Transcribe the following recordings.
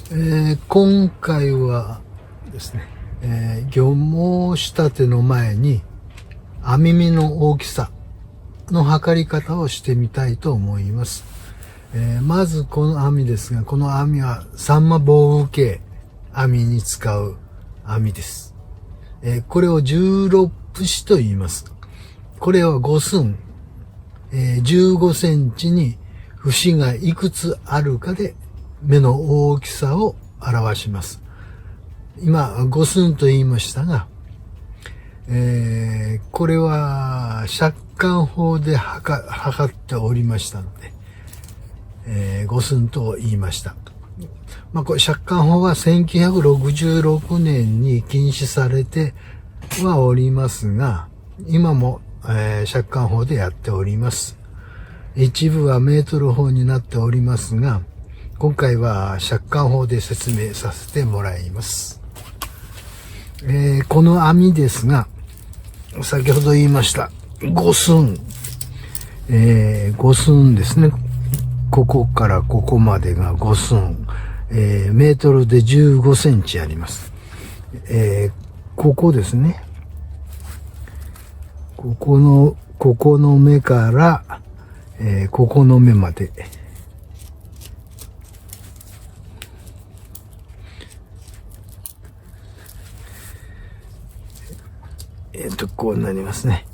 今回はですね、漁網仕立ての前に網目の大きさの測り方をしてみたいと思います。まずこの網ですが、この網はサンマ棒受け網に使う網です。これを16節と言います。これは5寸、15センチに節がいくつあるかで目の大きさを表します。今5寸と言いましたが、これは借款法で測っておりましたので、5寸と言いました。これ借款法は1966年に禁止されてはおりますが、今も、借款法でやっております。一部はメートル法になっておりますが、今回は借款法で説明させてもらいます。この網ですが、先ほど言いました5寸、5寸ですね。ここからここまでが5寸、メートルで15センチあります。ここですね。ここの目から、ここの目まで。こうなりますね。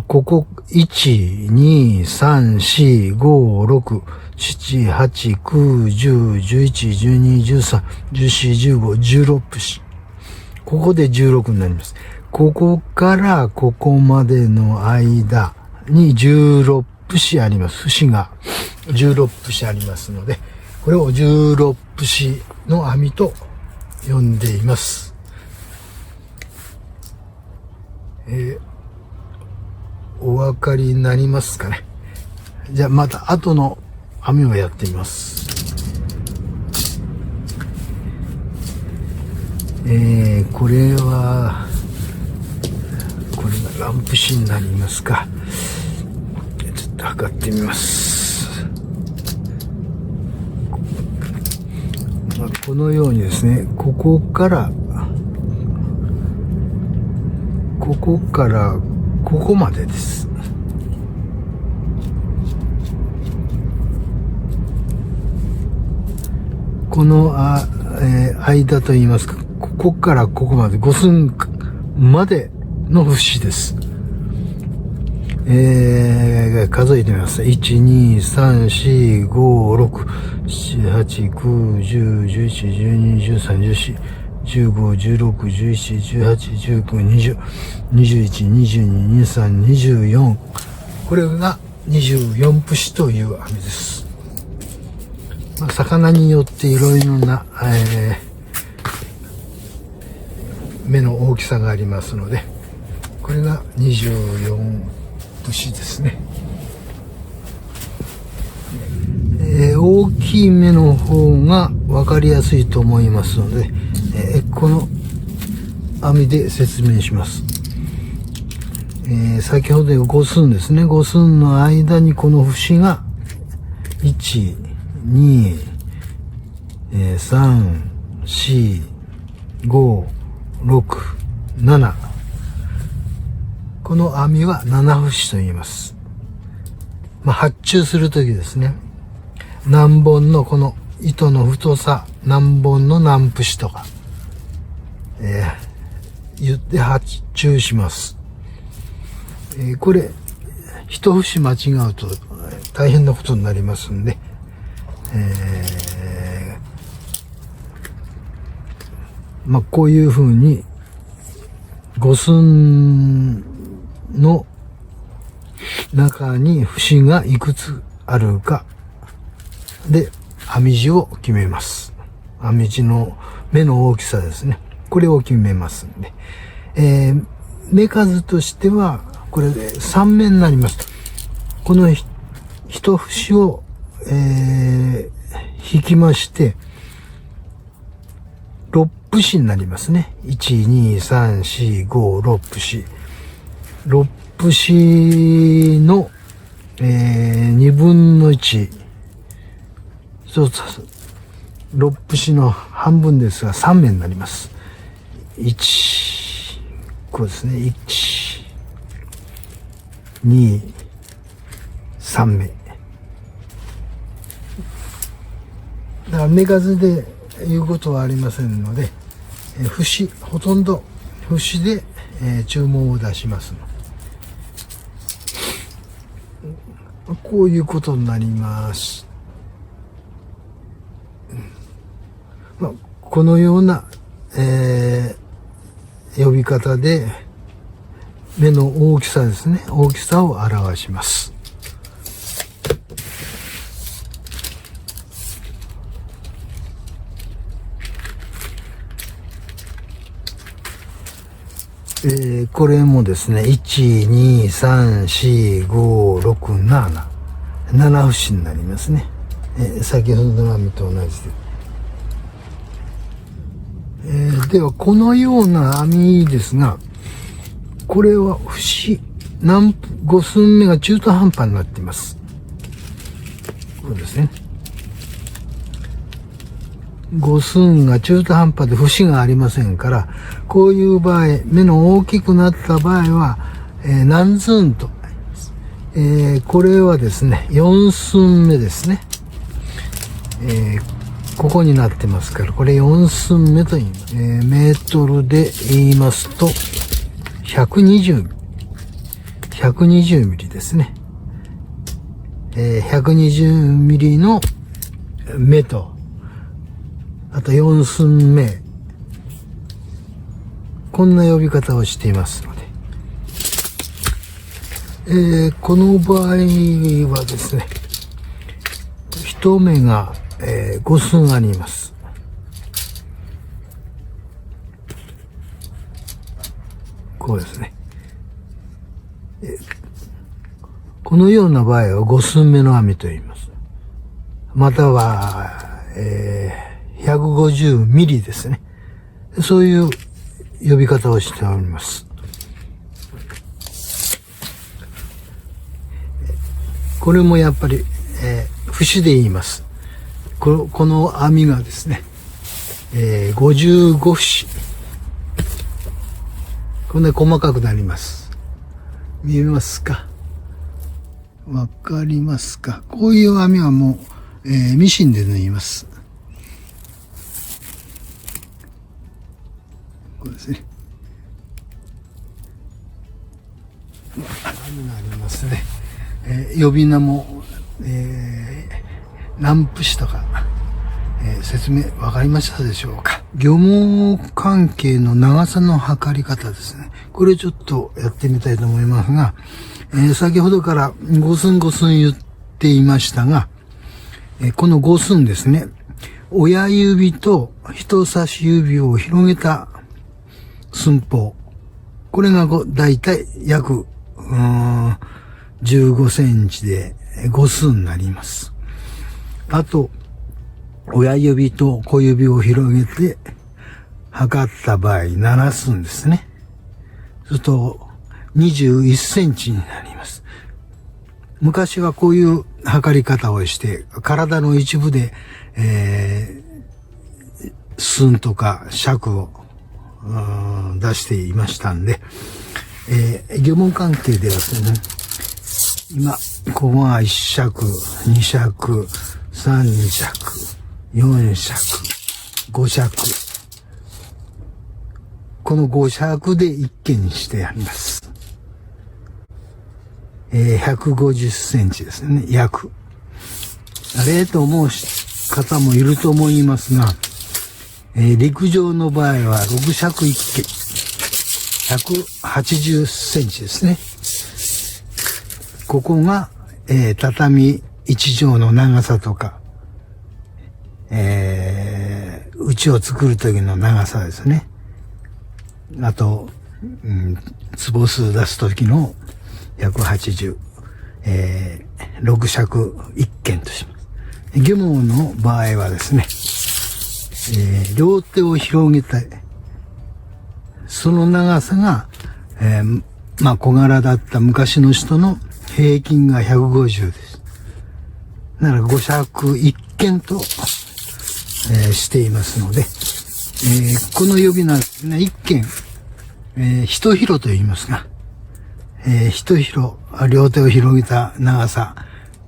ここ、1、2、3、4、5、6、7、8、9、10、11、12、13、14、15、16節。ここで16になります。ここからここまでの間に16節あります。節が16節ありますので、これを16節の網と呼んでいます。お分かりになりますかね。じゃあまた後の網をやってみます。これがランプ紙になりますか。ちょっと測ってみます。このようにですね、ここからここまでです。この間といいますか、ここからここまで5寸までの節です。数えてみます。1、2、3、4、5、6、7、8、9、10、11、12、13、14、15、16、17、18、19、20、21、22、23、24。これが24節という網です。魚によっていろいろな、目の大きさがありますので、これが24節ですね。大きい目の方が分かりやすいと思いますので、この網で説明します。先ほど5寸ですね。5寸の間にこの節が1、2、3、4、5、6、7。この網は7節と言います。発注するときですね。何本のこの糸の太さ、何本の何節とか、言って発注します。これ、一節間違うと大変なことになりますんで、こういう風に5寸の中に節がいくつあるかで網地を決めます。網地の目の大きさですね。これを決めますんで、目数としてはこれで3目になります。この一節を、引きまして6節になりますね。1、2、3、4、5、6節。6節の、2分の1。そう6節の半分ですが3目になります。1、こうですね。1、2、3目。だから目数で言うことはありませんので、節、ほとんど節で、注文を出しますの。こういうことになります。このような、呼び方で目の大きさですね。大きさを表します。これもですね、1、2、3、4、5、6、7。7節になりますね。先ほどの網と同じで。では、このような網ですが、これは節、5寸目が中途半端になっています。こうですね。5寸が中途半端で節がありませんから、こういう場合、目の大きくなった場合は、何寸となります。これはですね、4寸目ですね。ここになってますから、これ4寸目と言います。メートルで言いますと、120ミリですね。120ミリの目と、あと4寸目。こんな呼び方をしていますので。この場合はですね、一目が、5寸あります。こうですね。このような場合は5寸目の網と言います。または、150ミリですね。そういう呼び方をしております。これもやっぱり、節で言います。この網がですね、55節。こんな細かくなります。見えますか？わかりますか？こういう網はもう、ミシンで縫います。こうですね。網がありますね。呼び名も、何節とか、説明わかりましたでしょうか？漁網関係の長さの測り方ですね。これちょっとやってみたいと思いますが、先ほどから5寸5寸言っていましたが、この5寸ですね、親指と人差し指を広げた寸法。これがだいたい約15センチで5寸になります。あと、親指と小指を広げて測った場合7寸ですね。そうすると21センチになります。昔はこういう測り方をして体の一部で、寸とか尺を出していましたんで、漁網関係ではですね、今ここが1尺、2尺、3尺、4尺、5尺。この5尺で一件にしてあります。150センチですね、約。あれと思う方もいると思いますが、陸上の場合は6尺一件。180センチですね。ここが、畳1畳の長さとか、うちを作る時の長さですね。あと、坪数出す時の180、6尺1件とします。漁網の場合はですね、両手を広げて、その長さが、小柄だった昔の人の平均が150です。なら5尺1件としていますので、この呼び名ですね、一見、一広と言いますが、一広、両手を広げた長さ、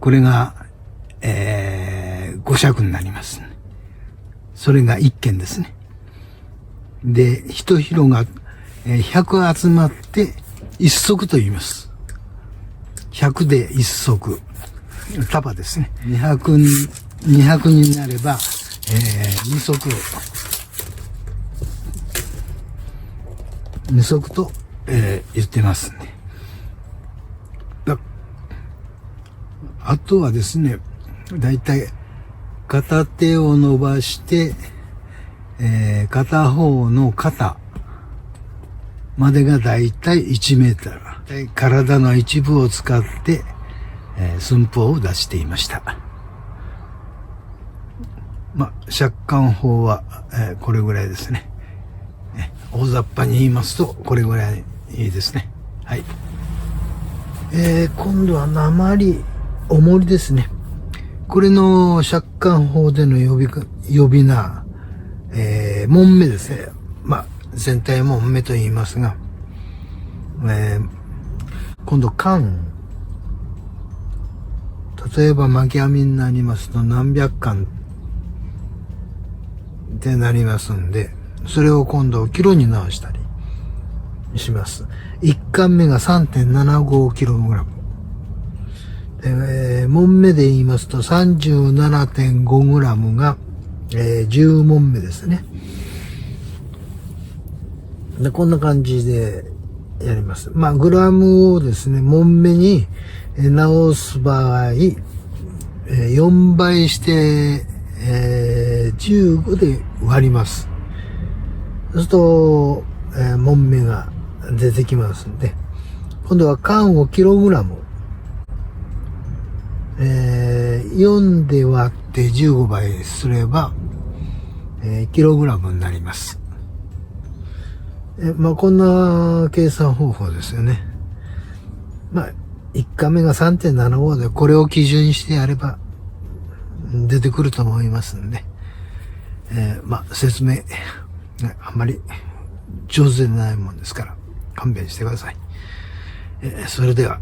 これが、5尺になります。それが一軒ですね。で、一広が、100集まって一足と言います。100で一足。束ですね。200になれば、二足と、言ってますね。あとはですね、だいたい片手を伸ばして、片方の肩までがだいたい1メートル。体の一部を使って、寸法を出していました。借款法は、これぐらいですね。大雑把に言いますと、これぐらいいいですね。はい。今度は鉛、重りですね。これの借款法での呼び名、門目ですね。全体門目と言いますが、今度缶。例えば巻き網になりますと何百缶ってなりますんで、それを今度キロに直したりします。1缶目が 3.75kg。門目で言いますと 37.5g が、10門目ですね。で、こんな感じでやります。グラムをですね、門目に直す場合、4倍して、15で割ります。そうすると、門目が出てきますんで、今度は缶をキログラム、4で割って15倍すれば、キログラムになります。こんな計算方法ですよね。1回目が 3.75 で、これを基準にしてやれば出てくると思いますんで、説明、あんまり上手でないもんですから勘弁してください。それでは。